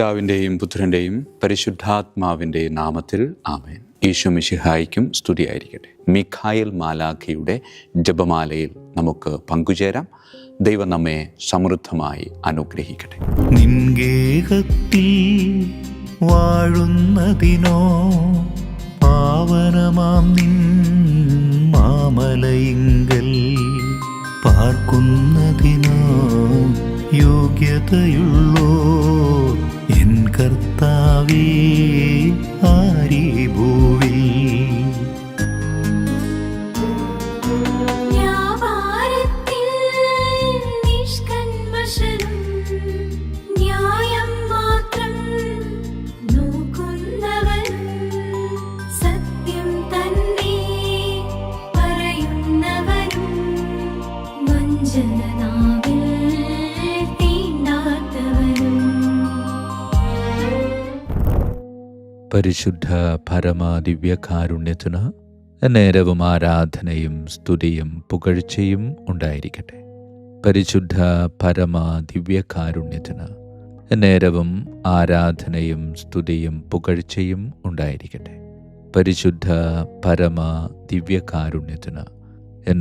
പിതാവിൻ്റെയും പുത്രൻ്റെയും പരിശുദ്ധാത്മാവിൻ്റെയും നാമത്തിൽ ആമേൻ. ഈശോ മിശിഹായ്ക്കും സ്തുതിയായിരിക്കട്ടെ. മിഖായേൽ മാലാഖയുടെ ജപമാലയിൽ നമുക്ക് പങ്കുചേരാം. ദൈവം നമ്മെ സമൃദ്ധമായി അനുഗ്രഹിക്കട്ടെ. നിൻഗേഹത്തിൽ വാഴുന്നതിനോ പാവനമാം നിൻ മാമലയിങ്കൽ പാർക്കുന്നതിനോ യോഗ്യതയുള്ളോ എൻ കർത്താവേ ആരീ ഭൂവിൽ. പരിശുദ്ധ പരമ ദിവ്യകാരുണ്യത്തിന് നേരവും ആരാധനയും സ്തുതിയും പുകഴ്ചയും ഉണ്ടായിരിക്കട്ടെ. പരിശുദ്ധ പരമ ദിവ്യകാരുണ്യത്തിന് നേരവും ആരാധനയും സ്തുതിയും പുകഴ്ചയും ഉണ്ടായിരിക്കട്ടെ. പരിശുദ്ധ പരമ ദിവ്യകാരുണ്യത്തിന്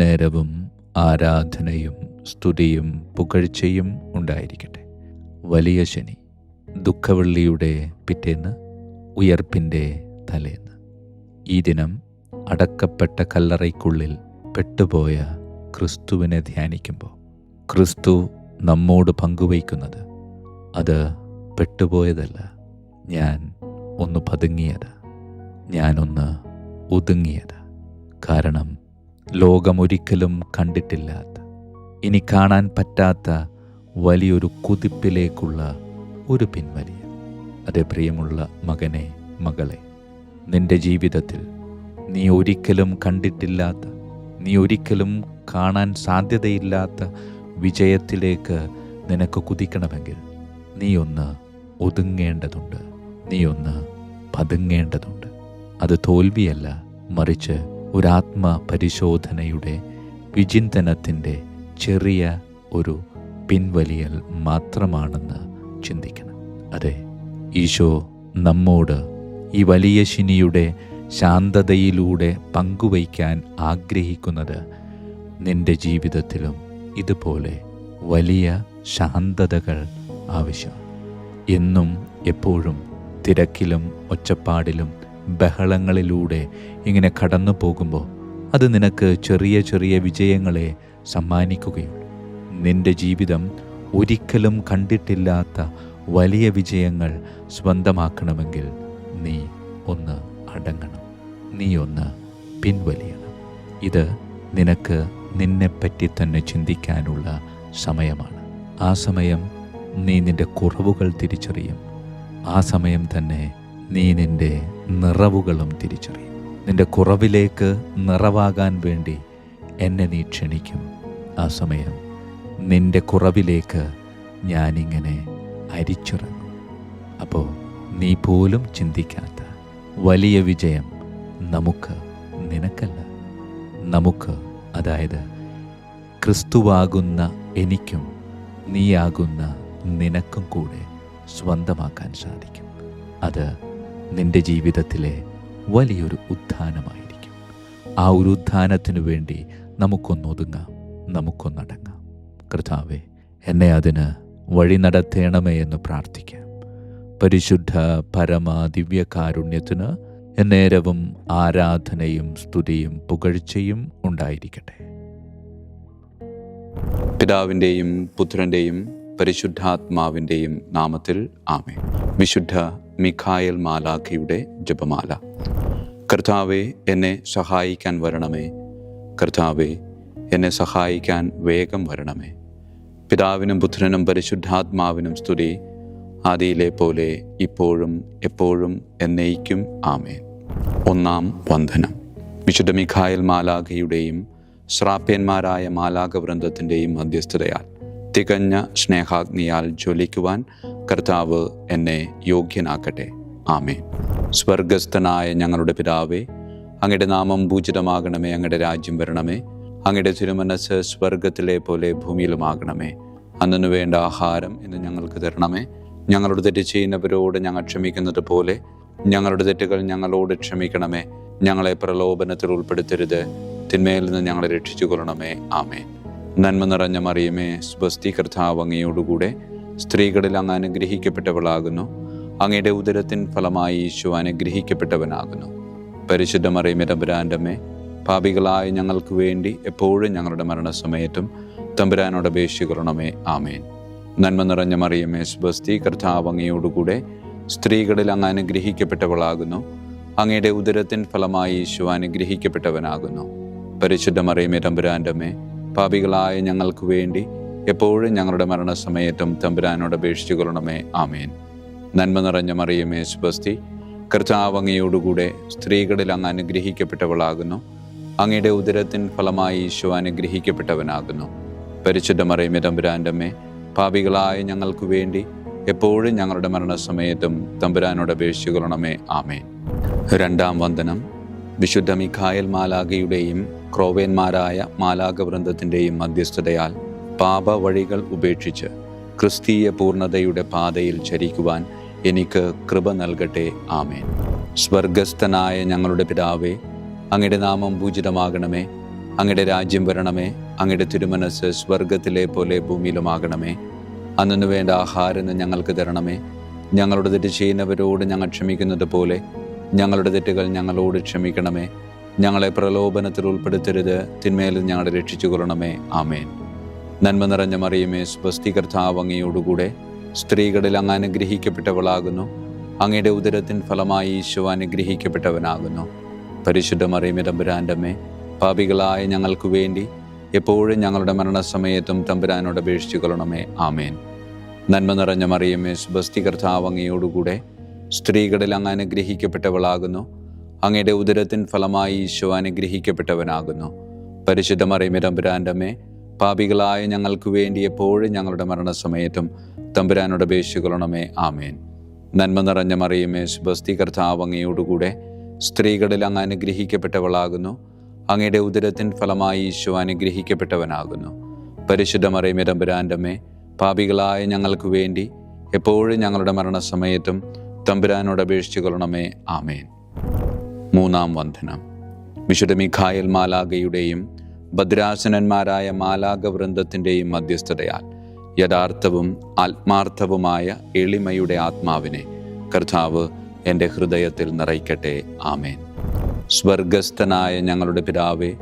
നേരവും ആരാധനയും സ്തുതിയും പുകഴ്ചയും ഉണ്ടായിരിക്കട്ടെ. വലിയ ശനി, ദുഃഖവെള്ളിയുടെ പിറ്റേന്ന്, ഉയർപ്പിൻ്റെ തലേന്ന്, ഈ ദിനം അടക്കപ്പെട്ട കല്ലറയ്ക്കുള്ളിൽ പെട്ടുപോയ ക്രിസ്തുവിനെ ധ്യാനിക്കുമ്പോൾ ക്രിസ്തു നമ്മോട് പങ്കുവയ്ക്കുന്നത് അത് പെട്ടുപോയതല്ല, ഞാൻ ഒന്ന് പതുങ്ങിയത്, ഞാനൊന്ന് ഒതുങ്ങിയത്. കാരണം ലോകമൊരിക്കലും കണ്ടിട്ടില്ലാത്ത, ഇനി കാണാൻ പറ്റാത്ത വലിയൊരു കുതിപ്പിലേക്കുള്ള ഒരു പിൻവലിയൽ. അതേ പ്രിയമുള്ള മകനെ, മകളെ, നിന്റെ ജീവിതത്തിൽ നീ ഒരിക്കലും കണ്ടിട്ടില്ലാത്ത, നീ ഒരിക്കലും കാണാൻ സാധ്യതയില്ലാത്ത വിജയത്തിലേക്ക് നിനക്ക് കുതിക്കണമെങ്കിൽ നീ ഒന്ന് ഒതുങ്ങേണ്ടതുണ്ട്, നീ ഒന്ന് പതുങ്ങേണ്ടതുണ്ട്. അത് തോൽവിയല്ല, മറിച്ച് ഒരാത്മ പരിശോധനയുടെ, വിചിന്തനത്തിൻ്റെ ചെറിയ ഒരു പിൻവലിയൽ മാത്രമാണെന്ന് ചിന്തിക്കണം. അതെ, ഈശോ നമ്മോട് ഈ വലിയ ശനിയുടെ ശാന്തതയിലൂടെ പങ്കുവയ്ക്കാൻ ആഗ്രഹിക്കുന്നത് നിന്റെ ജീവിതത്തിലും ഇതുപോലെ വലിയ ശാന്തതകൾ ആവശ്യമാണ്. എന്നും എപ്പോഴും തിരക്കിലും ഒച്ചപ്പാടിലും ബഹളങ്ങളിലൂടെ ഇങ്ങനെ കടന്നു പോകുമ്പോൾ അത് നിനക്ക് ചെറിയ ചെറിയ വിജയങ്ങളെ സമ്മാനിക്കുകയുള്ളൂ. നിന്റെ ജീവിതം ഒരിക്കലും കണ്ടിട്ടില്ലാത്ത വലിയ വിജയങ്ങൾ സ്വന്തമാക്കണമെങ്കിൽ നീ ഒന്ന് അടങ്ങണം, നീ ഒന്ന് പിൻവലിയണം. ഇത് നിനക്ക് നിന്നെപ്പറ്റി തന്നെ ചിന്തിക്കാനുള്ള സമയമാണ്. ആ സമയം നീ നിൻ്റെ കുറവുകൾ തിരിച്ചറിയും. ആ സമയം തന്നെ നീ നിൻ്റെ നിറവുകളും തിരിച്ചറിയും. നിൻ്റെ കുറവിലേക്ക് നിറവാകാൻ വേണ്ടി എന്നെ നീ ക്ഷണിക്കും. ആ സമയം നിൻ്റെ കുറവിലേക്ക് ഞാനിങ്ങനെ അരിച്ചിറങ്ങും. അപ്പോൾ നീ പോലും ചിന്തിക്കാത്ത വലിയ വിജയം നമുക്ക്, നിനക്കല്ല, നമുക്ക്, അതായത് ക്രിസ്തുവാകുന്ന എനിക്കും നീയാകുന്ന നിനക്കും കൂടെ സ്വന്തമാക്കാൻ സാധിക്കും. അത് നിൻ്റെ ജീവിതത്തിലെ വലിയൊരു ഉത്ഥാനമായിരിക്കും. ആ ഒരു ഉത്ഥാനത്തിനു വേണ്ടി നമുക്കൊന്നൊതുങ്ങാം, നമുക്കൊന്നടങ്ങാം. കർത്താവേ, എന്നെ അതിന് വഴി നടത്തേണമേ എന്ന് പ്രാർത്ഥിക്കാം. പരിശുദ്ധ പരമ ദിവ്യകാരുണ്യത്തിന് നേരവും ആരാധനയും സ്തുതിയും പുകഴ്ചയും ഉണ്ടായിരിക്കട്ടെ. പിതാവിൻ്റെയും പുത്രൻ്റെയും പരിശുദ്ധാത്മാവിൻ്റെയും നാമത്തിൽ ആമേൻ. വിശുദ്ധ മിഖായേൽ മാലാഖയുടെ ജപമാല. കർത്താവേ, എന്നെ സഹായിക്കാൻ വരണമേ. കർത്താവേ, എന്നെ സഹായിക്കാൻ വേഗം വരണമേ. പിതാവിനും പുത്രനും പരിശുദ്ധാത്മാവിനും സ്തുതി, ആദിയിലെ പോലെ ഇപ്പോഴും എപ്പോഴും എന്നേക്കും ആമേൻ. ഒന്നാം വന്ദനം. വിശുദ്ധ മിഖായേൽ മാലാഖയുടെയും ശ്രാപ്യന്മാരായ മാലാഖവൃന്ദത്തിൻ്റെയും മധ്യസ്ഥതയാൽ തികഞ്ഞ സ്നേഹാഗ്നിയാൽ ജ്വലിക്കുവാൻ കർത്താവ് എന്നെ യോഗ്യനാക്കട്ടെ. ആമേൻ. സ്വർഗസ്ഥനായ ഞങ്ങളുടെ പിതാവേ, അങ്ങയുടെ നാമം പൂജിതമാകണമേ. അങ്ങയുടെ രാജ്യം വരണമേ. അങ്ങയുടെ തിരുമനസ്സ് സ്വർഗത്തിലെ പോലെ ഭൂമിയിലുമാകണമേ. അന്നു വേണ്ട ആഹാരം ഇന്ന് ഞങ്ങൾക്ക് തരണമേ. ഞങ്ങളോട് തെറ്റ് ചെയ്യുന്നവരോട് ഞങ്ങൾ ക്ഷമിക്കുന്നത് പോലെ ഞങ്ങളുടെ തെറ്റുകൾ ഞങ്ങളോട് ക്ഷമിക്കണമേ. ഞങ്ങളെ പ്രലോഭനത്തിൽ ഉൾപ്പെടുത്തരുത്, തിന്മയിൽ നിന്ന് ഞങ്ങളെ രക്ഷിച്ചു കൊള്ളണമേ. ആമേൻ. നന്മ നിറഞ്ഞ മറിയമേ, സ്വസ്തി, കർത്താവ് അങ്ങയോടുകൂടെ സ്ത്രീകളിൽ അങ്ങ് അനുഗ്രഹിക്കപ്പെട്ടവളാകുന്നു. അങ്ങയുടെ ഉദരത്തിൻ ഫലമായി ഈശോ അനുഗ്രഹിക്കപ്പെട്ടവനാകുന്നു. പരിശുദ്ധ മറിയമേ, തമ്പുരാന്റെ അമ്മേ, പാപികളായ ഞങ്ങൾക്ക് വേണ്ടി എപ്പോഴും ഞങ്ങളുടെ മരണസമയത്തും തമ്പുരാനോട് അപേക്ഷിക്കണമേ. ആമേൻ. നന്മ നിറഞ്ഞ മറിയമേ, സ്വസ്തി, കർത്താവ് അങ്ങയോടുകൂടെ സ്ത്രീകളിൽ അങ്ങ് അനുഗ്രഹിക്കപ്പെട്ടവളാകുന്നു. അങ്ങയുടെ ഉദരത്തിൻ ഫലമായി ഈശോ അനുഗ്രഹിക്കപ്പെട്ടവനാകുന്നു. പരിശുദ്ധ മറിയമേ, തമ്പുരാന്റെ അമ്മേ, പാപികളായ ഞങ്ങൾക്ക് വേണ്ടി എപ്പോഴും ഞങ്ങളുടെ മരണസമയത്തും തമ്പുരാനോട് അപേക്ഷിച്ചുകൊള്ളണമേ. ആമേൻ. നന്മ നിറഞ്ഞ മറിയമേ, സ്വസ്തി, കർത്താവ് അങ്ങയോടുകൂടെ സ്ത്രീകളിൽ അങ്ങ് അനുഗ്രഹിക്കപ്പെട്ടവളാകുന്നു. അങ്ങയുടെ ഉദരത്തിൻ ഫലമായി ഈശോ അനുഗ്രഹിക്കപ്പെട്ടവനാകുന്നു. പരിശുദ്ധ മറിയമേ, തമ്പുരാന്റെ അമ്മേ, പാപികളായ ഞങ്ങൾക്ക് വേണ്ടി എപ്പോഴും ഞങ്ങളുടെ മരണസമയത്തും തമ്പുരാനോട് അപേക്ഷിച്ചുകൊള്ളണമേ. ആമേൻ. രണ്ടാം വന്ദനം. വിശുദ്ധ മിഖായേൽ മാലാഖയുടെയും ക്രോവേന്മാരായ മാലാഖവൃന്ദത്തിൻ്റെയും മധ്യസ്ഥതയാൽ പാപ വഴികൾ ഉപേക്ഷിച്ച് ക്രിസ്തീയ പൂർണ്ണതയുടെ പാതയിൽ ചരിക്കുവാൻ എനിക്ക് കൃപ നൽകട്ടെ. ആമേൻ. സ്വർഗസ്ഥനായ ഞങ്ങളുടെ പിതാവേ, അങ്ങയുടെ നാമം പൂജിതമാകണമേ. അങ്ങയുടെ രാജ്യം വരണമേ. അങ്ങയുടെ തിരുമനസ് സ്വർഗത്തിലെ പോലെ ഭൂമിയിലുമാകണമേ. അന്നു വേണ്ട ആഹാരം ഞങ്ങൾക്ക് തരണമേ. ഞങ്ങളുടെ തെറ്റ് ചെയ്യുന്നവരോട് ഞങ്ങൾ ക്ഷമിക്കുന്നത് പോലെ ഞങ്ങളുടെ തെറ്റുകൾ ഞങ്ങളോട് ക്ഷമിക്കണമേ. ഞങ്ങളെ പ്രലോഭനത്തിൽ ഉൾപ്പെടുത്തരുത്, തിന്മയിൽ ഞങ്ങളെ രക്ഷിച്ചു കൊള്ളണമേ. ആമേൻ. നന്മ നിറഞ്ഞ മറിയമേ, സ്വസ്തി, കർത്താവ് അങ്ങയോടുകൂടെ സ്ത്രീകളിൽ അങ്ങ് അനുഗ്രഹിക്കപ്പെട്ടവളാകുന്നു. അങ്ങയുടെ ഉദരത്തിൻ ഫലമായി ഈശോ അനുഗ്രഹിക്കപ്പെട്ടവനാകുന്നു. പരിശുദ്ധ മറിയമേ, തമ്പുരാന്റെ അമ്മേ, പാപികളായ ഞങ്ങൾക്ക് വേണ്ടി എപ്പോഴും ഞങ്ങളുടെ മരണസമയത്തും തമ്പുരാനോട് അപേക്ഷിച്ചു കൊള്ളണമേ. ആമേൻ. നന്മ നിറഞ്ഞ മറിയമേ, സ്വസ്തി, കർത്താവ് അങ്ങയോടുകൂടെ സ്ത്രീകളിൽ അങ്ങ് അനുഗ്രഹിക്കപ്പെട്ടവളാകുന്നു. അങ്ങയുടെ ഉദരത്തിൻ ഫലമായി ഈശോ അനുഗ്രഹിക്കപ്പെട്ടവനാകുന്നു. പരിശുദ്ധ മറിയമേ, തമ്പുരാന്റെ അമ്മേ, പാപികളായ ഞങ്ങൾക്ക് വേണ്ടി എപ്പോഴും ഞങ്ങളുടെ മരണസമയത്തും തമ്പുരാനോട് അപേക്ഷിച്ചു കൊള്ളണമേ. ആമേൻ. നന്മ നിറഞ്ഞ മറിയമേ, സ്വസ്തി, കർത്താവ് അങ്ങയോടുകൂടെ സ്ത്രീകളിൽ അങ്ങ് അനുഗ്രഹിക്കപ്പെട്ടവളാകുന്നു. അങ്ങയുടെ ഉദരത്തിൻ ഫലമായി ഈശോ അനുഗ്രഹിക്കപ്പെട്ടവനാകുന്നു. പരിശുദ്ധ മറിയമേ, തമ്പുരാന്റെ അമ്മേ, പാപികളായ ഞങ്ങൾക്ക് വേണ്ടി എപ്പോഴും ഞങ്ങളുടെ മരണസമയത്തും തമ്പുരാനോട് അപേക്ഷിച്ചു കൊള്ളണമേ. ആമേൻ. മൂന്നാം വന്ദനം. വിശുദ്ധ മിഖായേൽ മാലാഖയുടെയും ഭദ്രാസനന്മാരായ മാലാഖവൃന്ദത്തിൻ്റെയും മധ്യസ്ഥതയാൽ യഥാർത്ഥവും ആത്മാർത്ഥവുമായ എളിമയുടെ ആത്മാവിനെ കർത്താവ് എൻ്റെ ഹൃദയത്തിൽ നിറയ്ക്കട്ടെ. ആമേൻ. സ്വർഗസ്ഥനായ ഞങ്ങളുടെ പിതാവേ,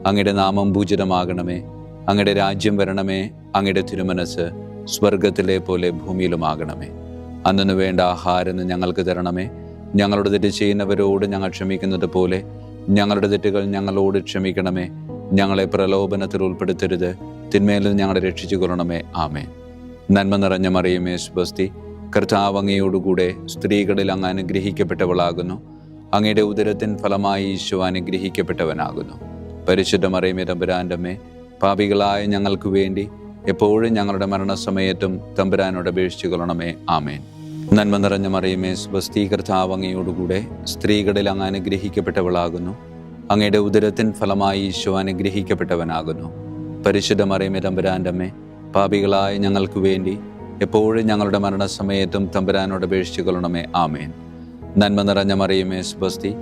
അങ്ങയുടെ നാമം പൂജിതമാകണമേ. അങ്ങയുടെ രാജ്യം വരണമേ. അങ്ങയുടെ തിരുമനസ് സ്വർഗത്തിലെ പോലെ ഭൂമിയിലുമാകണമേ. അന്നു വേണ്ട ആഹാരം ഞങ്ങൾക്ക് തരണമേ. ഞങ്ങളുടെ തെറ്റ് ചെയ്യുന്നവരോട് ഞങ്ങൾ ക്ഷമിക്കുന്നത് പോലെ ഞങ്ങളുടെ തെറ്റുകൾ ഞങ്ങളോട് ക്ഷമിക്കണമേ. ഞങ്ങളെ പ്രലോഭനത്തിൽ ഉൾപ്പെടുത്തരുത്, തിന്മയിൽ നിന്ന് ഞങ്ങളെ രക്ഷിച്ചു കൊള്ളണമേ. ആമേൻ. നന്മ നിറഞ്ഞ മറിയമേ, സ്വസ്തി, കർത്താവ് അങ്ങയോടുകൂടെ സ്ത്രീകളിൽ അങ്ങ് അനുഗ്രഹിക്കപ്പെട്ടവളാകുന്നു. അങ്ങയുടെ ഉദരത്തിൻ ഫലമായി ഈശോ അനുഗ്രഹിക്കപ്പെട്ടവനാകുന്നു. പരിശുദ്ധ മറിയമേ, തമ്പുരാന്റെ അമ്മേ, പാപികളായ ഞങ്ങൾക്ക് വേണ്ടി എപ്പോഴും ഞങ്ങളുടെ മരണസമയത്തും തമ്പുരാനോട് അപേക്ഷിച്ചു കൊള്ളണമേ. ആമേൻ. നന്മ നിറഞ്ഞ മറിയമേ, സ്വസ്തി, കർത്താവ് അങ്ങയോടുകൂടെ സ്ത്രീകളിൽ അങ്ങ് അനുഗ്രഹിക്കപ്പെട്ടവളാകുന്നു. അങ്ങയുടെ ഉദരത്തിൻ ഫലമായി ഈശോ അനുഗ്രഹിക്കപ്പെട്ടവനാകുന്നു. പരിശുദ്ധ മറിയമേ, തമ്പുരാന്റെ അമ്മേ, പാപികളായ ഞങ്ങൾക്ക് വേണ്ടി എപ്പോഴും ഞങ്ങളുടെ മരണസമയത്തും തമ്പുരാനോട് അപേക്ഷിച്ചു കൊള്ളണമേ. ആമേൻ. നന്മ നിറഞ്ഞ മറിയമേ, സ്വസ്തി,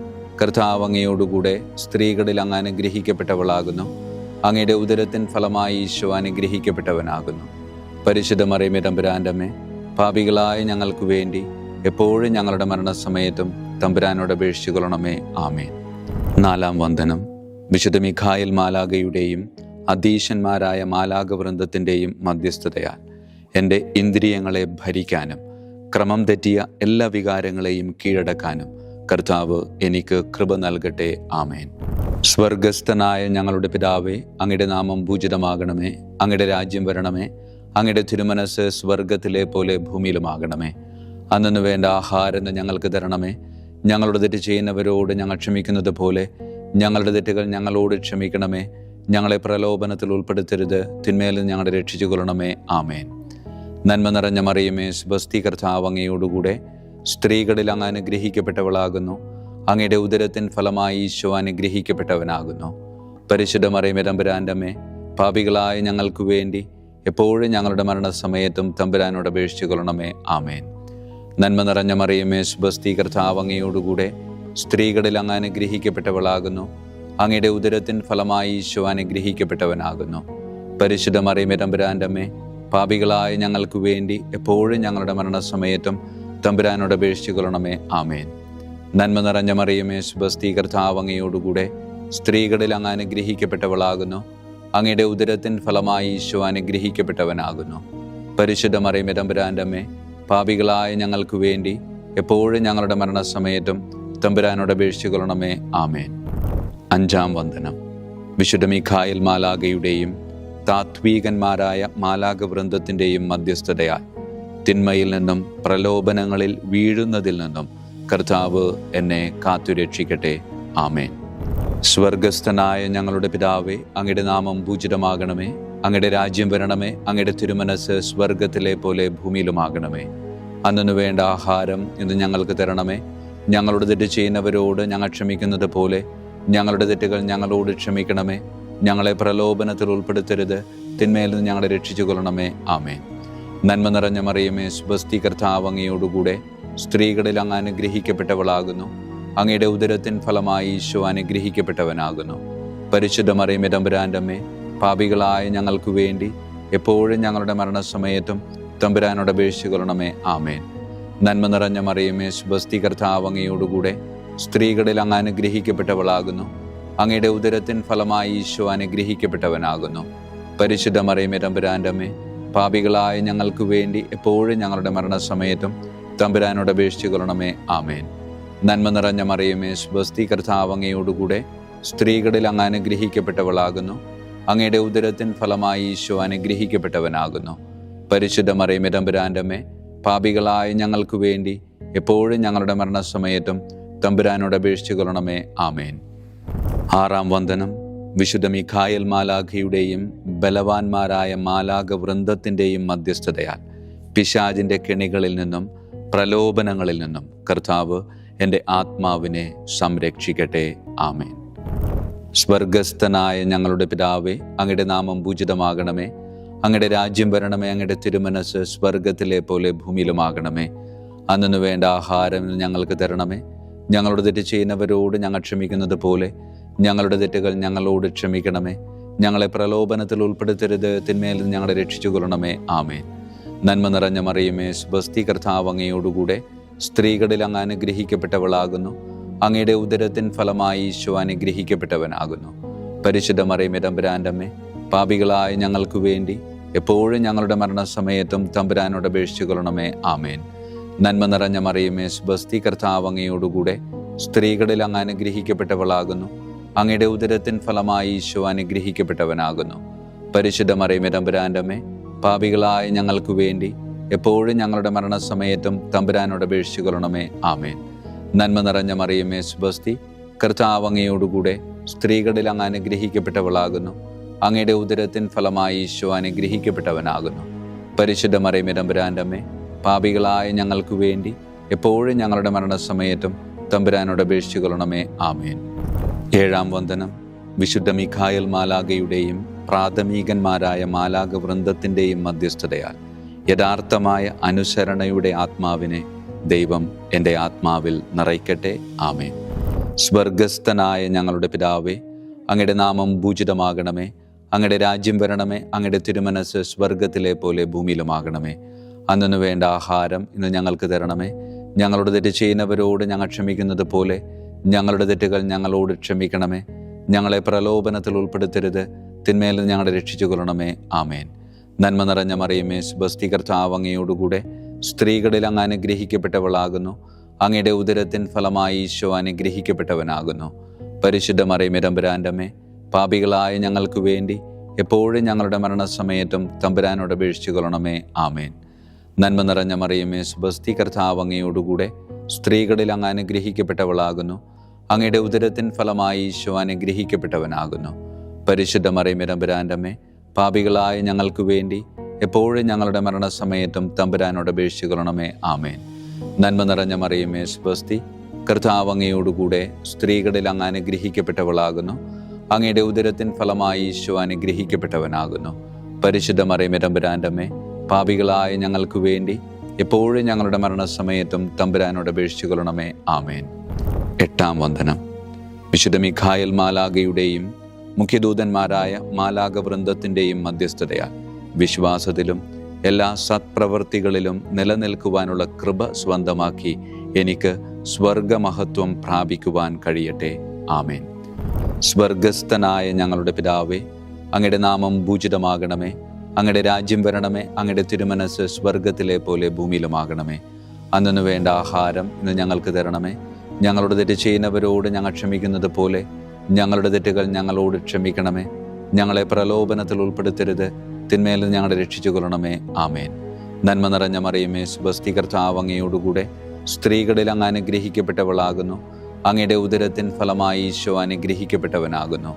കർത്താവ് അങ്ങയോടുകൂടെ സ്ത്രീകളിൽ അങ്ങ് അനുഗ്രഹിക്കപ്പെട്ടവളാകുന്നു. അങ്ങയുടെ ഉദരത്തിൻ ഫലമായി ഈശോ അനുഗ്രഹിക്കപ്പെട്ടവനാകുന്നു. പരിശുദ്ധ മറിയമേ, തമ്പുരാന്റെ അമ്മേ, പാപികളായ ഞങ്ങൾക്ക് വേണ്ടി എപ്പോഴും ഞങ്ങളുടെ മരണസമയത്തും തമ്പുരാനോട് അപേക്ഷിച്ചു കൊള്ളണമേ. ആമേൻ. നാലാം വന്ദനം. വിശുദ്ധ മിഖായേൽ മാലാഖയുടെയും അധീശന്മാരായ മാലാഖവൃന്ദത്തിൻ്റെയും മധ്യസ്ഥതയാൽ എൻ്റെ ഇന്ദ്രിയങ്ങളെ ഭരിക്കാനും ക്രമം തെറ്റിയ എല്ലാ വികാരങ്ങളെയും കീഴടക്കാനും കർത്താവ് എനിക്ക് കൃപ നൽകട്ടെ. ആമേൻ. സ്വർഗസ്ഥനായ ഞങ്ങളുടെ പിതാവേ, അങ്ങയുടെ നാമം പൂജിതമാകണമേ. അങ്ങയുടെ രാജ്യം വരണമേ. അങ്ങയുടെ തിരുമനസ് സ്വർഗത്തിലെ പോലെ ഭൂമിയിലുമാകണമേ. അന്നു വേണ്ട ആഹാരം ഞങ്ങൾക്ക് തരണമേ. ഞങ്ങളുടെ തെറ്റ് ചെയ്യുന്നവരോട് ഞങ്ങൾ ക്ഷമിക്കുന്നത് പോലെ ഞങ്ങളുടെ തെറ്റുകൾ ഞങ്ങളോട് ക്ഷമിക്കണമേ. ഞങ്ങളെ പ്രലോഭനത്തിൽ ഉൾപ്പെടുത്തരുത്, തിന്മയിൽ ഞങ്ങളെ രക്ഷിച്ചു കൊള്ളണമേ. ആമേൻ. നന്മ നിറഞ്ഞ മറിയമേ, സ്വസ്തി, കർത്താവ് അങ്ങയോടുകൂടെ സ്ത്രീകളിൽ അങ്ങ് അനുഗ്രഹിക്കപ്പെട്ടവളാകുന്നു. അങ്ങയുടെ ഉദരത്തിൻ ഫലമായി ഈശോ അനുഗ്രഹിക്കപ്പെട്ടവനാകുന്നു. പരിശുദ്ധ മറിയമേ, തമ്പുരാന്റെ അമ്മേ, പാപികളായ ഞങ്ങൾക്ക് വേണ്ടി എപ്പോഴും ഞങ്ങളുടെ മരണസമയത്തും തമ്പുരാനോട് അപേക്ഷിച്ചു കൊള്ളണമേ. ആമേൻ. നന്മ നിറഞ്ഞ മറിയമേ, സ്വസ്തി, കർത്താവ് അങ്ങയോടുകൂടെ സ്ത്രീകളിൽ അങ്ങ് അനുഗ്രഹിക്കപ്പെട്ടവളാകുന്നു. അങ്ങയുടെ ഉദരത്തിൻ ഫലമായി ഈശോ അനുഗ്രഹിക്കപ്പെട്ടവനാകുന്നു. പരിശുദ്ധ മറിയമേ, തമ്പുരാൻ്റെ അമ്മേ, പാപികളായ ഞങ്ങൾക്ക് വേണ്ടി എപ്പോഴും ഞങ്ങളുടെ മരണസമയത്തും തമ്പുരാനോട് അപേക്ഷിച്ചു കൊള്ളണമേ. ആമേൻ. നന്മ നിറഞ്ഞ മറിയമേ, സ്വസ്തി, കർത്താവ് അങ്ങയോടുകൂടെ സ്ത്രീകളിൽ അങ്ങ് അനുഗ്രഹിക്കപ്പെട്ടവളാകുന്നു. അങ്ങയുടെ ഉദരത്തിൻ ഫലമായി ഈശോ അനുഗ്രഹിക്കപ്പെട്ടവനാകുന്നു. പരിശുദ്ധ മറിയമേ, തമ്പുരാൻ്റെ അമ്മേ, പാപികളായ ഞങ്ങൾക്ക് വേണ്ടി എപ്പോഴും ഞങ്ങളുടെ മരണസമയത്തും തമ്പുരാനോട് അപേക്ഷിച്ചു കൊള്ളണമേ. ആമേൻ. അഞ്ചാം വന്ദനം. വിശുദ്ധ മീഖായേൽ മാലാഖയുടെയും താത്വീകന്മാരായ മാലാഖ വൃന്ദത്തിൻ്റെയും മധ്യസ്ഥതയാൽ തിന്മയിൽ നിന്നും പ്രലോഭനങ്ങളിൽ വീഴുന്നതിൽ നിന്നും കർത്താവ് എന്നെ കാത്തുരക്ഷിക്കട്ടെ. ആമേൻ. സ്വർഗസ്ഥനായ ഞങ്ങളുടെ പിതാവേ, അങ്ങയുടെ നാമം പൂജിതമാകണമേ. അങ്ങയുടെ രാജ്യം വരണമേ. അങ്ങയുടെ തിരുമനസ് സ്വർഗത്തിലെ പോലെ ഭൂമിയിലുമാകണമേ. അന്നു വേണ്ട ആഹാരം ഇന്ന് ഞങ്ങൾക്ക് തരണമേ. ഞങ്ങളോട് തെറ്റ് ചെയ്യുന്നവരോട് ഞങ്ങൾ ക്ഷമിക്കുന്നത് പോലെ ഞങ്ങളുടെ തെറ്റുകൾ ഞങ്ങളോട് ക്ഷമിക്കണമേ. ഞങ്ങളെ പ്രലോഭനത്തിൽ ഉൾപ്പെടുത്തരുത്, തിന്മയിൽ നിന്ന് ഞങ്ങളെ രക്ഷിച്ചു കൊള്ളണമേ. ആമേൻ. നന്മ നിറഞ്ഞ മറിയമേ, സ്വസ്തി, കർത്താവ് അങ്ങയോടുകൂടെ സ്ത്രീകളിൽ അങ്ങ് അനുഗ്രഹിക്കപ്പെട്ടവളാകുന്നു. അങ്ങയുടെ ഉദരത്തിൻ ഫലമായി ഈശോ അനുഗ്രഹിക്കപ്പെട്ടവനാകുന്നു. പരിശുദ്ധ മറിയമേ, തമ്പുരാൻ്റെ അമ്മേ, പാപികളായ ഞങ്ങൾക്ക് വേണ്ടി എപ്പോഴും ഞങ്ങളുടെ മരണസമയത്തും തമ്പുരാനോട് അപേക്ഷിച്ചു കൊള്ളണമേ. ആമേൻ. നന്മ നിറഞ്ഞ മറിയമേ, സ്വസ്തി, കർത്താവ് അങ്ങയോടുകൂടെ സ്ത്രീകളിൽ അങ്ങ് അനുഗ്രഹിക്കപ്പെട്ടവളാകുന്നു. അങ്ങയുടെ ഉദരത്തിൻ ഫലമായി ഈശോ അനുഗ്രഹിക്കപ്പെട്ടവനാകുന്നു. പരിശുദ്ധ മറിയമേ, തമ്പുരാൻ്റെ അമ്മേ, പാപികളായ ഞങ്ങൾക്ക് വേണ്ടി എപ്പോഴും ഞങ്ങളുടെ മരണസമയത്തും തമ്പുരാനോട് അപേക്ഷിച്ചു കൊള്ളണമേ. ആമേൻ. നന്മ നിറഞ്ഞ മറിയമേ, സ്വസ്തി, കർത്താവ് അങ്ങയോടുകൂടെ സ്ത്രീകളിൽ അങ്ങ് അനുഗ്രഹിക്കപ്പെട്ടവളാകുന്നു. അങ്ങയുടെ ഉദരത്തിൻ ഫലമായി ഈശോ അനുഗ്രഹിക്കപ്പെട്ടവനാകുന്നു. പരിശുദ്ധ മറിയമേ, തമ്പുരാൻ്റെ അമ്മേ, പാപികളായ ഞങ്ങൾക്ക് വേണ്ടി എപ്പോഴും ഞങ്ങളുടെ മരണസമയത്തും തമ്പുരാനോട് അപേക്ഷിച്ചു കൊള്ളണമേ. ആമേൻ. ആറാം വന്ദനം. വിശുദ്ധ മീഖായേൽ മാലാഖയുടെയും ബലവാന്മാരായ മാലാഖ വൃന്ദത്തിൻ്റെയും മധ്യസ്ഥതയാൽ പിശാചിൻ്റെ കെണികളിൽ നിന്നും പ്രലോഭനങ്ങളിൽ നിന്നും കർത്താവ് എൻ്റെ ആത്മാവിനെ സംരക്ഷിക്കട്ടെ. ആമേൻ. സ്വർഗസ്ഥനായ ഞങ്ങളുടെ പിതാവേ, അങ്ങയുടെ നാമം പൂജിതമാകണമേ. അങ്ങയുടെ രാജ്യം വരണമേ. അങ്ങയുടെ തിരുമനസ് സ്വർഗത്തിലെ പോലെ ഭൂമിയിലുമാകണമേ. അന്നു വേണ്ട ആഹാരം ഞങ്ങൾക്ക് തരണമേ. ഞങ്ങളോട് തെറ്റ് ചെയ്യുന്നവരോട് ഞങ്ങൾ ക്ഷമിക്കുന്നത് പോലെ ഞങ്ങളുടെ തെറ്റുകൾ ഞങ്ങളോട് ക്ഷമിക്കണമേ. ഞങ്ങളെ പ്രലോഭനത്തിൽ ഉൾപ്പെടുത്തരുത്, തിന്മയിൽ നിന്ന് ഞങ്ങളെ രക്ഷിച്ചു കൊള്ളണമേ. ആമേൻ. നന്മ നിറഞ്ഞ മറിയമേ, സ്വസ്തി, കർത്താവ് അങ്ങയോടുകൂടെ സ്ത്രീകളിൽ അങ്ങ് അനുഗ്രഹിക്കപ്പെട്ടവളാകുന്നു. അങ്ങയുടെ ഉദരത്തിൻ ഫലമായി ഈശോ അനുഗ്രഹിക്കപ്പെട്ടവനാകുന്നു. പരിശുദ്ധ മറിയമേ, തമ്പുരാൻ്റെ അമ്മേ, പാപികളായ ഞങ്ങൾക്ക് വേണ്ടി എപ്പോഴും ഞങ്ങളുടെ മരണസമയത്തും തമ്പുരാനോട് അപേക്ഷിച്ചു കൊള്ളണമേ. ആമേൻ. നന്മ നിറഞ്ഞ മറിയമേ, സ്വസ്തി, കർത്താവ് അങ്ങയോടുകൂടെ സ്ത്രീകളിൽ അങ്ങ് അനുഗ്രഹിക്കപ്പെട്ടവളാകുന്നു. അങ്ങയുടെ ഉദരത്തിൻ ഫലമായി ഈശോ അനുഗ്രഹിക്കപ്പെട്ടവനാകുന്നു. പരിശുദ്ധ മറിയമേ, തമ്പുരാൻ്റെ അമ്മേ, പാപികളായ ഞങ്ങൾക്ക് വേണ്ടി എപ്പോഴും ഞങ്ങളുടെ മരണസമയത്തും തമ്പുരാനോട് അപേക്ഷിച്ചു കൊള്ളണമേ. ആമേൻ. നന്മ നിറഞ്ഞ മറിയമേ, സ്വസ്തി, കർത്താവ് അങ്ങയോടുകൂടെ സ്ത്രീകളിൽ അങ്ങ് അനുഗ്രഹിക്കപ്പെട്ടവളാകുന്നു. അങ്ങയുടെ ഉദരത്തിൻ ഫലമായി ഈശോ അനുഗ്രഹിക്കപ്പെട്ടവനാകുന്നു. പരിശുദ്ധ മറിയമേ, തമ്പുരാൻ്റെ അമ്മേ, പാപികളായ ഞങ്ങൾക്ക് വേണ്ടി എപ്പോഴും ഞങ്ങളുടെ മരണസമയത്തും തമ്പുരാനോട് അപേക്ഷിച്ചു കൊള്ളണമേ. ആമേൻ. ഏഴാം വന്ദനം. വിശുദ്ധ മീഖായേൽ മാലാഖയുടെയും പ്രാഥമികന്മാരായ മാലാഖ വൃന്ദത്തിൻ്റെയും മധ്യസ്ഥതയാൽ യഥാർത്ഥമായ അനുസരണയുടെ ആത്മാവിനെ ദൈവം എൻ്റെ ആത്മാവിൽ നിറയ്ക്കട്ടെ. ആമേൻ. സ്വർഗസ്ഥനായ ഞങ്ങളുടെ പിതാവേ, അങ്ങയുടെ നാമം പൂജിതമാകണമേ. അങ്ങയുടെ രാജ്യം വരണമേ. അങ്ങയുടെ തിരുമനസ് സ്വർഗത്തിലെ പോലെ ഭൂമിയിലുമാകണമേ. അന്നു വേണ്ട ആഹാരം ഇന്ന് ഞങ്ങൾക്ക് തരണമേ. ഞങ്ങളോട് തെറ്റ് ചെയ്യുന്നവരോട് ഞങ്ങൾ ക്ഷമിക്കുന്നത് പോലെ ഞങ്ങളുടെ തെറ്റുകൾ ഞങ്ങളോട് ക്ഷമിക്കണമേ. ഞങ്ങളെ പ്രലോഭനത്തിൽ ഉൾപ്പെടുത്തരുത്, തിന്മയിൽ നിന്ന് ഞങ്ങളെ രക്ഷിച്ചു കൊള്ളണമേ. ആമേൻ. നന്മ നിറഞ്ഞ മറിയമേ, സ്വസ്തി, കർത്താവ് അങ്ങയോടുകൂടെ സ്ത്രീകളിൽ അങ്ങ് അനുഗ്രഹിക്കപ്പെട്ടവളാകുന്നു. അങ്ങയുടെ ഉദരത്തിൻ ഫലമായി ഈശോ അനുഗ്രഹിക്കപ്പെട്ടവനാകുന്നു. പരിശുദ്ധ മറിയമേ, തമ്പുരാൻ്റെ അമ്മേ, പാപികളായ ഞങ്ങൾക്ക് വേണ്ടി എപ്പോഴും ഞങ്ങളുടെ മരണസമയത്തും തമ്പുരാനോട് അപേക്ഷിച്ചു കൊള്ളണമേ. ആമേൻ. നന്മ നിറഞ്ഞ മറിയമേ, സ്വസ്തി, കർത്താവ് അങ്ങയോടുകൂടെ സ്ത്രീകളിൽ അങ്ങ് അനുഗ്രഹിക്കപ്പെട്ടവളാകുന്നു. അങ്ങയുടെ ഉദരത്തിൻ ഫലമായി ഈശോ അനുഗ്രഹിക്കപ്പെട്ടവനാകുന്നു. പരിശുദ്ധ മറിയമേ, തമ്പുരാൻ്റെ അമ്മേ, പാപികളായ ഞങ്ങൾക്ക് വേണ്ടി എപ്പോഴും ഞങ്ങളുടെ മരണസമയത്തും തമ്പുരാനോട് അപേക്ഷിച്ചു കൊള്ളണമേ. ആമേൻ. നന്മ നിറഞ്ഞ മറിയമേ, സ്വസ്തി, കർത്താവ് അങ്ങയോടുകൂടെ സ്ത്രീകളിൽ അങ്ങ് അനുഗ്രഹിക്കപ്പെട്ടവളാകുന്നു. അങ്ങയുടെ ഉദരത്തിൻ ഫലമായി ഈശോ അനുഗ്രഹിക്കപ്പെട്ടവനാകുന്നു. പരിശുദ്ധ മറിയമേ തമ്പുരാൻ്റെ അമ്മേ, പാപികളായ ഞങ്ങൾക്ക് വേണ്ടി എപ്പോഴും ഞങ്ങളുടെ മരണസമയത്തും തമ്പുരാനോട് അപേക്ഷിച്ചു കൊള്ളണമേ. ആമേൻ. 8-ാം വന്ദനം. വിശുദ്ധ മിഖായേൽ മാലാഖയുടെയും മുഖ്യദൂതന്മാരായ മാലാഖ വൃന്ദത്തിൻ്റെയും മധ്യസ്ഥതയാൽ വിശ്വാസത്തിലും എല്ലാ സത്പ്രവൃത്തികളിലും നിലനിൽക്കുവാനുള്ള കൃപ സ്വന്തമാക്കി എനിക്ക് സ്വർഗമഹത്വം പ്രാപിക്കുവാൻ കഴിയട്ടെ. ആമേൻ. സ്വർഗസ്ഥനായ ഞങ്ങളുടെ പിതാവേ, അങ്ങയുടെ നാമം പൂജിതമാകണമേ. അങ്ങയുടെ രാജ്യം വരണമേ. അങ്ങയുടെ തിരുമനസ് സ്വർഗത്തിലെ പോലെ ഭൂമിയിലുമാകണമേ. അന്നു വേണ്ട ആഹാരം ഇന്ന് ഞങ്ങൾക്ക് തരണമേ. ഞങ്ങളുടെ തെറ്റ് ചെയ്യുന്നവരോട് ഞങ്ങൾ ക്ഷമിക്കുന്നത് പോലെ ഞങ്ങളുടെ തെറ്റുകൾ ഞങ്ങളോട് ക്ഷമിക്കണമേ. ഞങ്ങളെ പ്രലോഭനത്തിൽ ഉൾപ്പെടുത്തരുത്, തിന്മയിൽ നിന്ന് ഞങ്ങളെ രക്ഷിച്ചു കൊള്ളണമേ. ആമേൻ. നന്മ നിറഞ്ഞ മറിയമേ, സ്വസ്തി, കർത്താവ് അങ്ങയോടുകൂടെ സ്ത്രീകളിൽ അങ്ങ് അനുഗ്രഹിക്കപ്പെട്ടവളാകുന്നു. അങ്ങയുടെ ഉദരത്തിൻ ഫലമായി ഈശോ അനുഗ്രഹിക്കപ്പെട്ടവനാകുന്നു.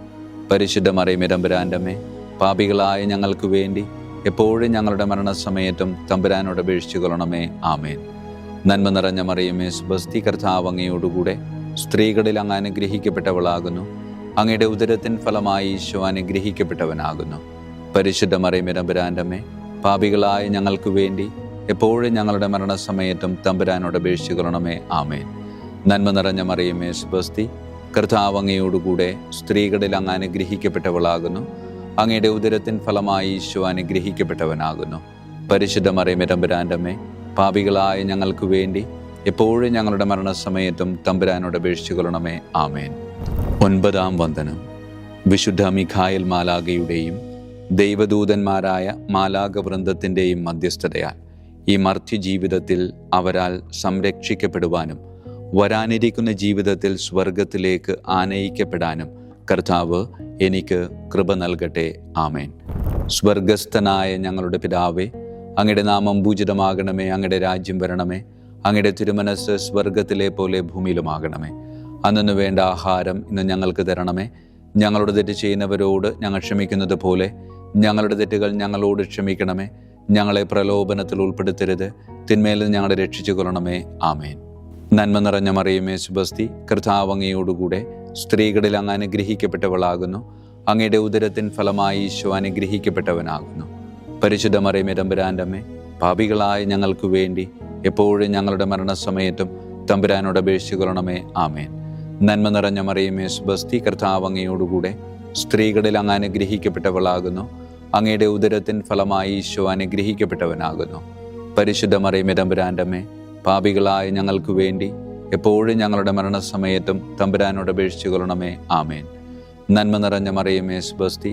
പരിശുദ്ധ മറിയമേ തമ്പുരാൻ്റെ അമ്മേ, പാപികളായ ഞങ്ങൾക്ക് വേണ്ടി എപ്പോഴും ഞങ്ങളുടെ മരണസമയത്തും തമ്പുരാനോട് അപേക്ഷിച്ചു കൊള്ളണമേ. ആമേൻ. നന്മ നിറഞ്ഞ മറിയമേ, സ്വസ്തി, കർത്താവ് അങ്ങയോടുകൂടെ സ്ത്രീകളിൽ അങ്ങ് അനുഗ്രഹിക്കപ്പെട്ടവളാകുന്നു. അങ്ങയുടെ ഉദരത്തിൻ ഫലമായി ഈശോ അനുഗ്രഹിക്കപ്പെട്ടവനാകുന്നു. പരിശുദ്ധ മറിയമേ തമ്പുരാൻ്റെ അമ്മേ, പാപികളായ ഞങ്ങൾക്ക് വേണ്ടി എപ്പോഴും ഞങ്ങളുടെ മരണസമയത്തും തമ്പുരാനോട് അപേക്ഷിച്ചു കൊള്ളണമേ. ആമേൻ. നന്മ നിറഞ്ഞ മറിയമേ, സ്വസ്തി, കർത്താവ് അങ്ങയോടുകൂടെ സ്ത്രീകളിൽ അങ്ങ് അനുഗ്രഹിക്കപ്പെട്ടവളാകുന്നു. അങ്ങയുടെ ഉദരത്തിൻ ഫലമായി ഈശോ അനുഗ്രഹിക്കപ്പെട്ടവനാകുന്നു. പരിശുദ്ധ മറിയമേ തമ്പുരാൻ്റെ അമ്മേ, പാപികളായ ഞങ്ങൾക്ക് വേണ്ടി എപ്പോഴും ഞങ്ങളുടെ മരണസമയത്തും തമ്പുരാനോട് അപേക്ഷിച്ചു കൊള്ളണമേ. ആമേൻ. 9-ാം വന്ദനം. വിശുദ്ധ മിഖായേൽ മാലാഖയുടെയും ദൈവദൂതന്മാരായ മാലാഖ വൃന്ദത്തിൻ്റെയും മധ്യസ്ഥതയാൽ ഈ മർത്യ ജീവിതത്തിൽ അവരാൽ സംരക്ഷിക്കപ്പെടുവാനും വരാനിരിക്കുന്ന ജീവിതത്തിൽ സ്വർഗത്തിലേക്ക് ആനയിക്കപ്പെടാനും കർത്താവ് എനിക്ക് കൃപ നൽകട്ടെ. ആമേൻ. സ്വർഗസ്ഥനായ ഞങ്ങളുടെ പിതാവേ, അങ്ങയുടെ നാമം പൂജിതമാകണമേ. അങ്ങയുടെ രാജ്യം വരണമേ. അങ്ങയുടെ തിരുമനസ് സ്വർഗത്തിലെ പോലെ ഭൂമിയിലുമാകണമേ. അന്നു വേണ്ട ആഹാരം ഇന്ന് ഞങ്ങൾക്ക് തരണമേ. ഞങ്ങളുടെ തെറ്റ് ചെയ്യുന്നവരോട് ഞങ്ങൾ ക്ഷമിക്കുന്നത് പോലെ ഞങ്ങളുടെ തെറ്റുകൾ ഞങ്ങളോട് ക്ഷമിക്കണമേ. ഞങ്ങളെ പ്രലോഭനത്തിൽ ഉൾപ്പെടുത്തരുത്, തിന്മയിൽ നിന്ന് ഞങ്ങളെ രക്ഷിച്ചു കൊള്ളണമേ. ആമേൻ. നന്മ നിറഞ്ഞ മറിയമേ, സ്വസ്തി, കർത്താവ് അങ്ങയോടുകൂടെ സ്ത്രീകളിൽ അങ്ങ് അനുഗ്രഹിക്കപ്പെട്ടവളാകുന്നു. അങ്ങയുടെ ഉദരത്തിൻ ഫലമായി ഈശോ അനുഗ്രഹിക്കപ്പെട്ടവനാകുന്നു. പരിശുദ്ധ മറിയമേ തമ്പുരാൻ്റെ അമ്മേ, പാപികളായ ഞങ്ങൾക്ക് വേണ്ടി എപ്പോഴും ഞങ്ങളുടെ മരണസമയത്തും തമ്പുരാനോട് അപേക്ഷിച്ചു കൊള്ളണമേ. ആമേൻ. നന്മ നിറഞ്ഞ മറിയമേ, സ്വസ്തി, കർത്താവ് അങ്ങയോടുകൂടെ സ്ത്രീകളിൽ അങ്ങ് അനുഗ്രഹിക്കപ്പെട്ടവളാകുന്നു. അങ്ങയുടെ ഉദരത്തിൻ ഫലമായി ഈശോ അനുഗ്രഹിക്കപ്പെട്ടവനാകുന്നു. പരിശുദ്ധ മറിയമേ തമ്പുരാൻ്റെ അമ്മേ, പാപികളായ ഞങ്ങൾക്ക് വേണ്ടി എപ്പോഴും ഞങ്ങളുടെ മരണസമയത്തും തമ്പുരാനോട് അപേക്ഷിച്ചു കൊള്ളണമേ. ആമേൻ. നന്മ നിറഞ്ഞ മറിയമേ, സ്വസ്തി,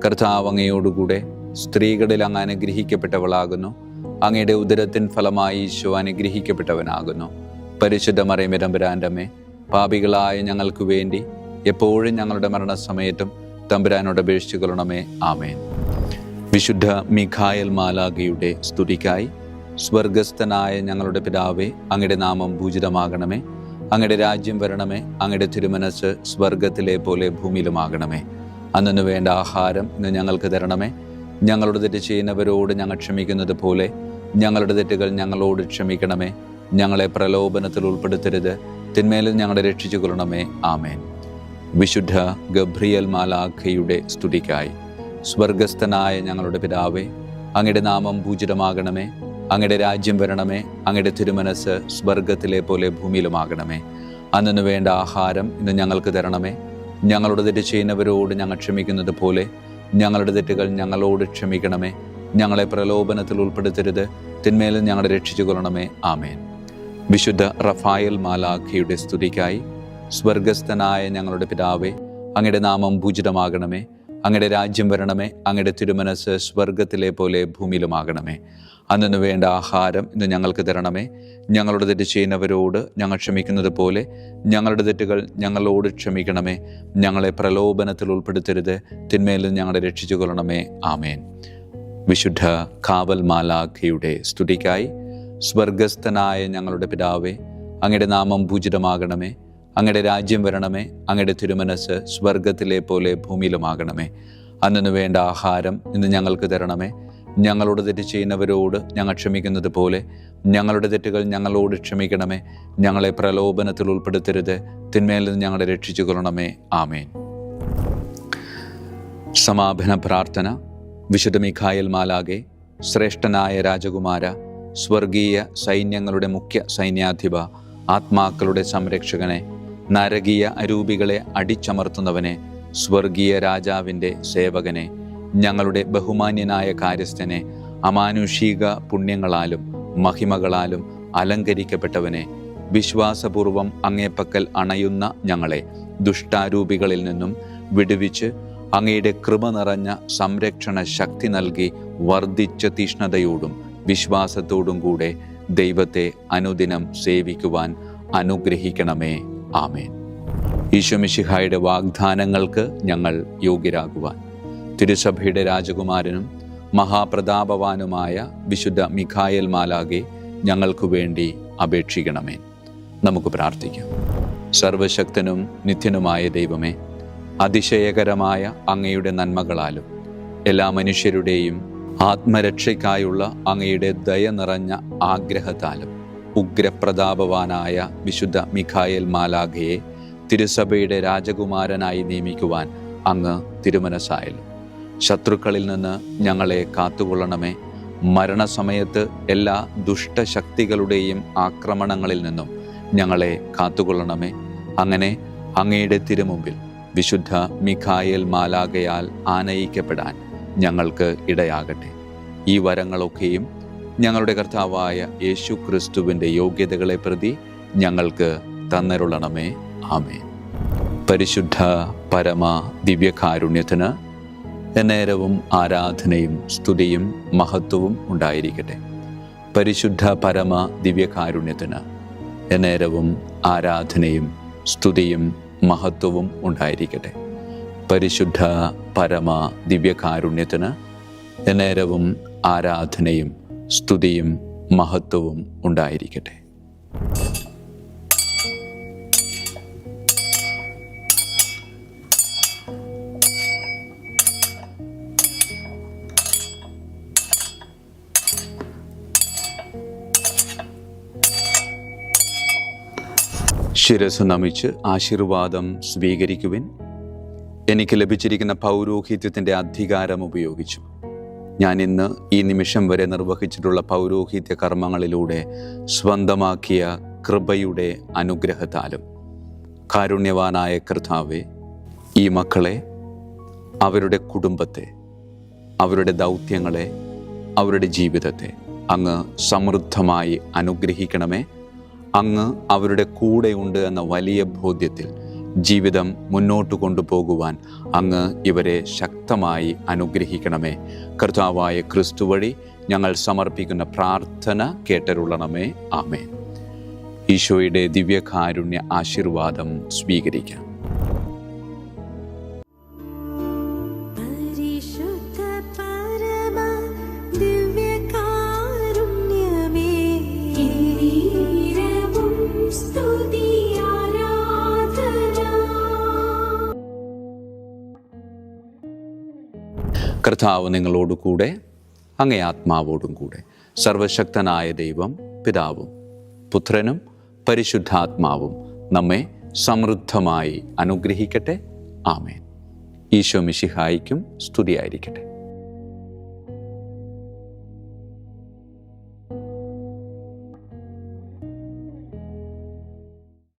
കർത്താവ് അങ്ങയോടുകൂടെ സ്ത്രീകളിൽ അങ്ങ് അനുഗ്രഹിക്കപ്പെട്ടവളാകുന്നു. അങ്ങയുടെ ഉദരത്തിൻ ഫലമായി ഈശോ അനുഗ്രഹിക്കപ്പെട്ടവനാകുന്നു. പരിശുദ്ധ മറിയമേ തമ്പുരാൻ്റെ അമ്മേ, പാപികളായ ഞങ്ങൾക്ക് വേണ്ടി എപ്പോഴും ഞങ്ങളുടെ മരണസമയത്തും തമ്പുരാനോട് അപേക്ഷിച്ചു കൊള്ളണമേ. ആമേൻ. വിശുദ്ധ മിഖായേൽ മാലാഖയുടെ സ്തുതിക്കായി സ്വർഗസ്ഥനായ ഞങ്ങളുടെ പിതാവേ, അങ്ങയുടെ നാമം പൂജിതമാകണമേ. അങ്ങയുടെ രാജ്യം വരണമേ. അങ്ങയുടെ തിരുമനസ് സ്വർഗത്തിലെ പോലെ ഭൂമിയിലുമാകണമേ. അന്നു വേണ്ട ആഹാരം ഇന്ന് ഞങ്ങൾക്ക് തരണമേ. ഞങ്ങളുടെ തെറ്റ് ചെയ്യുന്നവരോട് ഞങ്ങൾ ക്ഷമിക്കുന്നത് പോലെ ഞങ്ങളുടെ തെറ്റുകൾ ഞങ്ങളോട് ക്ഷമിക്കണമേ. ഞങ്ങളെ പ്രലോഭനത്തിൽ ഉൾപ്പെടുത്തരുത്, തിന്മയിൽ ഞങ്ങളെ രക്ഷിച്ചു കൊള്ളണമേ. ആമേൻ. വിശുദ്ധ ഗബ്രിയേൽ മാലാഖയുടെ സ്തുതിക്കായി സ്വർഗസ്ഥനായ ഞങ്ങളുടെ പിതാവേ, അങ്ങയുടെ നാമം പൂജിതമാകണമേ. അങ്ങയുടെ രാജ്യം വരണമേ. അങ്ങയുടെ തിരുമനസ് സ്വർഗത്തിലെ പോലെ ഭൂമിയിലുമാകണമേ. അന്നു വേണ്ട ആഹാരം ഇന്ന് ഞങ്ങൾക്ക് തരണമേ. ഞങ്ങളുടെ തെറ്റ് ചെയ്യുന്നവരോട് ഞങ്ങൾ ക്ഷമിക്കുന്നത് പോലെ ഞങ്ങളുടെ തെറ്റുകൾ ഞങ്ങളോട് ക്ഷമിക്കണമേ. ഞങ്ങളെ പ്രലോഭനത്തിൽ ഉൾപ്പെടുത്തരുത്, തിന്മയിൽ ഞങ്ങളെ രക്ഷിച്ചു കൊള്ളണമേ. ആമേൻ. വിശുദ്ധ റഫായേൽ മാലാഖയുടെ സ്തുതിക്കായി സ്വർഗസ്ഥനായ ഞങ്ങളുടെ പിതാവേ, അങ്ങയുടെ നാമം പൂജിതമാകണമേ. അങ്ങയുടെ രാജ്യം വരണമേ. അങ്ങയുടെ തിരുമനസ് സ്വർഗത്തിലെ പോലെ ഭൂമിയിലുമാകണമേ. അന്നു വേണ്ട ആഹാരം ഇന്ന് ഞങ്ങൾക്ക് തരണമേ. ഞങ്ങളുടെ തെറ്റ് ചെയ്യുന്നവരോട് ഞങ്ങൾ ക്ഷമിക്കുന്നത് പോലെ ഞങ്ങളുടെ തെറ്റുകൾ ഞങ്ങളോട് ക്ഷമിക്കണമേ. ഞങ്ങളെ പ്രലോഭനത്തിൽ ഉൾപ്പെടുത്തരുത്, തിന്മയിൽ ഞങ്ങളെ രക്ഷിച്ചു കൊള്ളണമേ. ആമേൻ. വിശുദ്ധ കാവൽ മാലാഖയുടെ സ്തുതിക്കായി സ്വർഗസ്ഥനായ ഞങ്ങളുടെ പിതാവേ, അങ്ങയുടെ നാമം പൂജിതമാകണമേ. അങ്ങയുടെ രാജ്യം വരണമേ. അങ്ങയുടെ തിരുമനസ് സ്വർഗത്തിലെ പോലെ ഭൂമിയിലുമാകണമേ. അന്നു വേണ്ട ആഹാരം ഇന്ന് ഞങ്ങൾക്ക് തരണമേ. ഞങ്ങളോട് തെറ്റ് ചെയ്യുന്നവരോട് ഞങ്ങൾ ക്ഷമിക്കുന്നത് പോലെ ഞങ്ങളുടെ തെറ്റുകൾ ഞങ്ങളോട് ക്ഷമിക്കണമേ. ഞങ്ങളെ പ്രലോഭനത്തിൽ ഉൾപ്പെടുത്തരുത്, തിന്മയിൽ നിന്ന് ഞങ്ങളെ രക്ഷിച്ചു കൊള്ളണമേ. ആമേൻ. സമാപന പ്രാർത്ഥന. വിശുദ്ധ മിഖായേൽ മാലാകെ, ശ്രേഷ്ഠനായ രാജകുമാര, സ്വർഗീയ സൈന്യങ്ങളുടെ മുഖ്യ സൈന്യാധിപ, ആത്മാക്കളുടെ സംരക്ഷകനെ, നരകീയ അരൂപികളെ അടിച്ചമർത്തുന്നവനെ, സ്വർഗീയ രാജാവിൻ്റെ സേവകനെ, ഞങ്ങളുടെ ബഹുമാന്യനായ കാര്യസ്ഥനെ, അമാനുഷിക പുണ്യങ്ങളാലും മഹിമകളാലും അലങ്കരിക്കപ്പെട്ടവനെ, വിശ്വാസപൂർവം അങ്ങേപ്പക്കൽ അണയുന്ന ഞങ്ങളെ ദുഷ്ടാരൂപികളിൽ നിന്നും വിടുവിച്ച് അങ്ങയുടെ കൃപ നിറഞ്ഞ സംരക്ഷണ ശക്തി നൽകി വർദ്ധിച്ച തീഷ്ണതയോടും വിശ്വാസത്തോടും കൂടെ ദൈവത്തെ അനുദിനം സേവിക്കുവാൻ അനുഗ്രഹിക്കണമേ. ആമേൻ. ഈശോ മിശിഹായുടെ വാഗ്ദാനങ്ങൾക്ക് ഞങ്ങൾ യോഗ്യരാകുവാൻ തിരുസഭയുടെ രാജകുമാരനും മഹാപ്രതാപവാനുമായ വിശുദ്ധ മിഖായേൽ മാലാകെ ഞങ്ങൾക്കു വേണ്ടി അപേക്ഷിക്കണമേ. നമുക്ക് പ്രാർത്ഥിക്കാം. സർവശക്തനും നിത്യനുമായ ദൈവമേ, അതിശയകരമായ അങ്ങയുടെ നന്മകളാലും എല്ലാ മനുഷ്യരുടെയും ആത്മരക്ഷയ്ക്കായുള്ള അങ്ങയുടെ ദയ നിറഞ്ഞ ആഗ്രഹത്താലും ഉഗ്രപ്രതാപവാനായ വിശുദ്ധ മിഖായേൽ മാലാഖയെ തിരുസഭയുടെ രാജകുമാരനായി നിയമിക്കുവാൻ അങ്ങ് തിരുമനസ്സായല്ലോ. ശത്രുക്കളിൽ നിന്ന് ഞങ്ങളെ കാത്തുകൊള്ളണമേ. മരണസമയത്ത് എല്ലാ ദുഷ്ടശക്തികളുടെയും ആക്രമണങ്ങളിൽ നിന്നും ഞങ്ങളെ കാത്തുകൊള്ളണമേ. അങ്ങനെ അങ്ങയുടെ തിരുമുമ്പിൽ വിശുദ്ധ മിഖായേൽ മാലാഖയാൽ ആനയിക്കപ്പെടാൻ ഞങ്ങൾക്ക് ഇടയാകട്ടെ. ഈ വരങ്ങളൊക്കെയും ഞങ്ങളുടെ കർത്താവായ യേശു ക്രിസ്തുവിൻ്റെ യോഗ്യതകളെ പ്രതി ഞങ്ങൾക്ക് തന്നരുളണമേ. ആമേൻ. പരിശുദ്ധ പരമ ദിവ്യകാരുണ്യത്തിന് എന്നേരവും ആരാധനയും സ്തുതിയും മഹത്വവും ഉണ്ടായിരിക്കട്ടെ. പരിശുദ്ധ പരമ ദിവ്യകാരുണ്യത്തിന് എന്നേരവും ആരാധനയും സ്തുതിയും മഹത്വവും ഉണ്ടായിരിക്കട്ടെ. പരിശുദ്ധ പരമ ദിവ്യകാരുണ്യത്തിന് എന്നേരവും ആരാധനയും സ്തുതിയും മഹത്വവും ഉണ്ടായിരിക്കട്ടെ. ശിരസ് നമിച്ച് ആശീർവാദം സ്വീകരിക്കുവിൻ. എനിക്ക് ലഭിച്ചിരിക്കുന്ന പൗരോഹിത്യത്തിൻ്റെ അധികാരം ഉപയോഗിച്ചു ഞാൻ ഇന്ന് ഈ നിമിഷം വരെ നിർവഹിച്ചിട്ടുള്ള പൗരോഹിത്യ കർമ്മങ്ങളിലൂടെ സ്വന്തമാക്കിയ കൃപയുടെ അനുഗ്രഹത്താലും കാരുണ്യവാനായ കർത്താവേ, ഈ മക്കളെ, അവരുടെ കുടുംബത്തെ, അവരുടെ ദൗത്യങ്ങളെ, അവരുടെ ജീവിതത്തെ അങ്ങ് സമൃദ്ധമായി അനുഗ്രഹിക്കണമേ. അങ്ങ് അവരുടെ കൂടെയുണ്ട് എന്ന വലിയ ബോധ്യത്തിൽ ജീവിതം മുന്നോട്ട് കൊണ്ടുപോകുവാൻ അങ്ങ് ഇവരെ ശക്തമായി അനുഗ്രഹിക്കണമേ. കർത്താവായ ക്രിസ്തു വഴി ഞങ്ങൾ സമർപ്പിക്കുന്ന പ്രാർത്ഥന കേട്ടരുളണമേ. ആമേൻ. ഈശോയുടെ ദിവ്യകാരുണ്യ ആശീർവാദം സ്വീകരിക്കാം. കർത്താവ് നിങ്ങളോട് കൂടെ, അങ്ങേ ആത്മാവോടും കൂടെ. സർവശക്തനായ ദൈവം പിതാവും പുത്രനും പരിശുദ്ധാത്മാവും നമ്മെ സമൃദ്ധമായി അനുഗ്രഹിക്കട്ടെ. ആമേൻ. ഈശോ മിശിഹായിക്കും സ്തുതിയായിരിക്കട്ടെ.